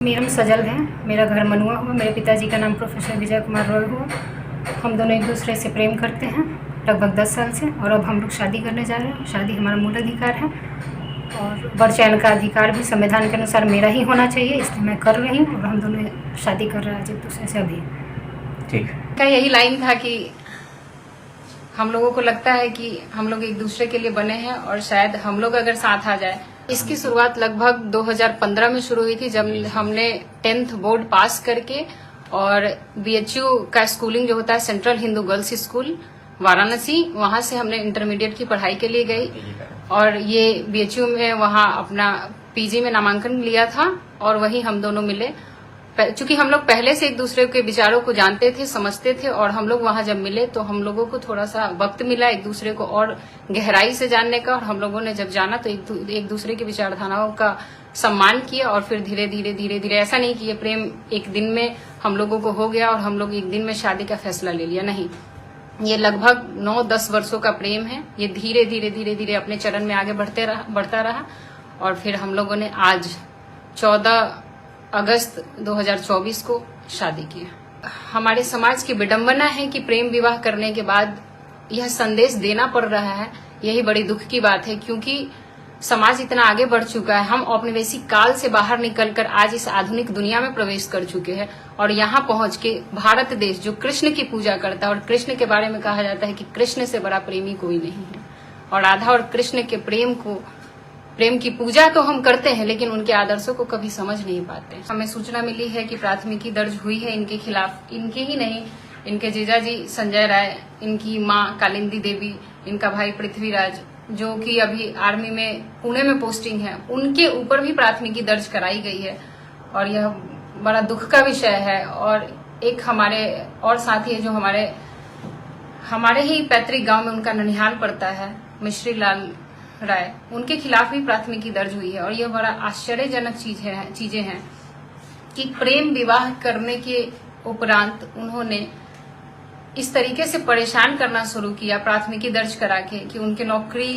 मेरा नाम सजल है। मेरा घर मनुआ हुआ। मेरे पिताजी का नाम प्रोफेसर विजय कुमार रॉय हुआ। हम दोनों एक दूसरे से प्रेम करते हैं लगभग 10 साल से, और अब हम लोग शादी करने जा रहे हैं। शादी हमारा मूल अधिकार है और वर चयन का अधिकार भी संविधान के अनुसार मेरा ही होना चाहिए, इसलिए मैं कर रही हूँ और हम दोनों शादी कर रहे हैं एक दूसरे से अभी। ठीक का यही लाइन था कि हम लोगों को लगता है कि हम लोग एक दूसरे के लिए बने हैं और शायद हम लोग अगर साथ आ जाए। इसकी शुरुआत लगभग 2015 में शुरू हुई थी, जब हमने 10th बोर्ड पास करके और BHU का स्कूलिंग जो होता है central Hindu girls school Varanasi, वहां से हमने इंटरमीडिएट की पढ़ाई के लिए गई और ये BHU में वहां अपना PG में नामांकन लिया था और वहीं हम दोनों मिले। चूंकि हम लोग पहले से एक दूसरे के विचारों को जानते थे, समझते थे, और हम लोग वहां जब मिले तो हम लोगों को थोड़ा सा वक्त मिला एक दूसरे को और गहराई से जानने का, और हम लोगों ने जब जाना तो एक दूसरे की विचारधाराओं का सम्मान किया और फिर धीरे धीरे ऐसा नहीं कि ये प्रेम एक दिन में हम लोगों को हो गया और हम लोग एक दिन में शादी का फैसला ले लिया। नहीं, ये लगभग 9-10 वर्षों का प्रेम है। ये धीरे धीरे अपने चरण में आगे बढ़ता रहा और फिर हम लोगों ने आज 14 अगस्त 2024 को शादी की। हमारे समाज की विडंबना है कि प्रेम विवाह करने के बाद यह संदेश देना पड़ रहा है। यही बड़ी दुख की बात है, क्योंकि समाज इतना आगे बढ़ चुका है। हम औपनिवेशिक काल से बाहर निकलकर आज इस आधुनिक दुनिया में प्रवेश कर चुके हैं और यहाँ पहुंच के भारत देश जो कृष्ण की पूजा करता है, और कृष्ण के बारे में कहा जाता है कि कृष्ण से बड़ा प्रेमी कोई नहीं है, और राधा और कृष्ण के प्रेम की पूजा तो हम करते हैं लेकिन उनके आदर्शों को कभी समझ नहीं पाते। हमें सूचना मिली है कि प्राथमिकी दर्ज हुई है इनके खिलाफ। इनके ही नहीं, इनके जीजाजी संजय राय, इनकी माँ कालिंदी देवी, इनका भाई पृथ्वीराज जो कि अभी आर्मी में पुणे में पोस्टिंग है, उनके ऊपर भी प्राथमिकी दर्ज कराई गई है और यह बड़ा दुख का विषय है। और एक हमारे और साथी है जो हमारे ही पैतृक गांव में उनका ननिहाल पड़ता है, मिश्री लाल राय, उनके खिलाफ भी प्राथमिकी दर्ज हुई है। और यह बड़ा आश्चर्यजनक चीजें हैं कि प्रेम विवाह करने के उपरांत उन्होंने इस तरीके से परेशान करना शुरू किया प्राथमिकी दर्ज करा के कि उनकी नौकरी,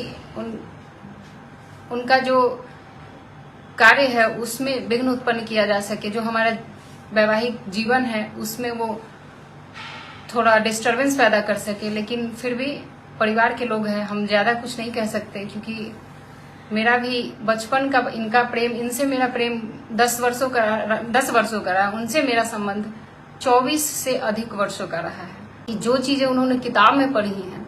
उनका जो कार्य है उसमें विघ्न उत्पन्न किया जा सके, जो हमारा वैवाहिक जीवन है उसमें वो थोड़ा डिस्टरबेंस पैदा कर सके। लेकिन फिर भी परिवार के लोग हैं, हम ज्यादा कुछ नहीं कह सकते, क्योंकि मेरा भी बचपन का इनका प्रेम, इनसे मेरा प्रेम 10 वर्षों का रहा। उनसे मेरा संबंध 24 से अधिक वर्षों का रहा है। कि जो चीजें उन्होंने किताब में पढ़ी हैं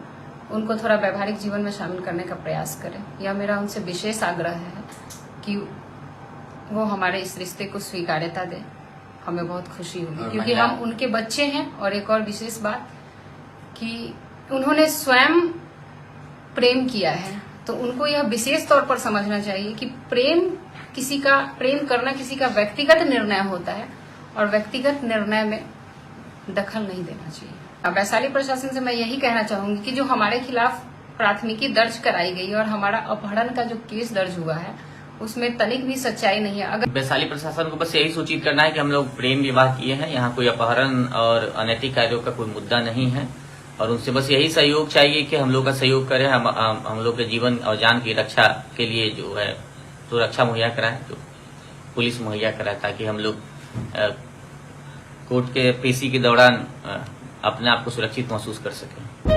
उनको थोड़ा व्यवहारिक जीवन में शामिल करने का प्रयास करें। यह मेरा उनसे विशेष आग्रह है कि वो हमारे इस रिश्ते को स्वीकार्यता दें। हमें बहुत खुशी होगी क्योंकि हम उनके बच्चे हैं। और एक और विशेष बात कि उन्होंने स्वयं प्रेम किया है, तो उनको यह विशेष तौर पर समझना चाहिए कि प्रेम करना किसी का व्यक्तिगत निर्णय होता है और व्यक्तिगत निर्णय में दखल नहीं देना चाहिए। वैशाली प्रशासन से मैं यही कहना चाहूंगी कि जो हमारे खिलाफ प्राथमिकी दर्ज कराई गई और हमारा अपहरण का जो केस दर्ज हुआ है उसमें तनिक भी सच्चाई नहीं है। अगर वैशाली प्रशासन को बस यही सूचित करना है कि हम लोग प्रेम विवाह किए हैं, यहाँ कोई अपहरण और अनैतिक कार्यों का कोई मुद्दा नहीं है, और उनसे बस यही सहयोग चाहिए कि हम लोग का सहयोग करें। हम लोग के जीवन और जान की रक्षा के लिए जो है तो रक्षा मुहैया कराएं, जो पुलिस मुहैया कराए, ताकि हम लोग कोर्ट के पेशी के दौरान अपने आप को सुरक्षित महसूस कर सकें।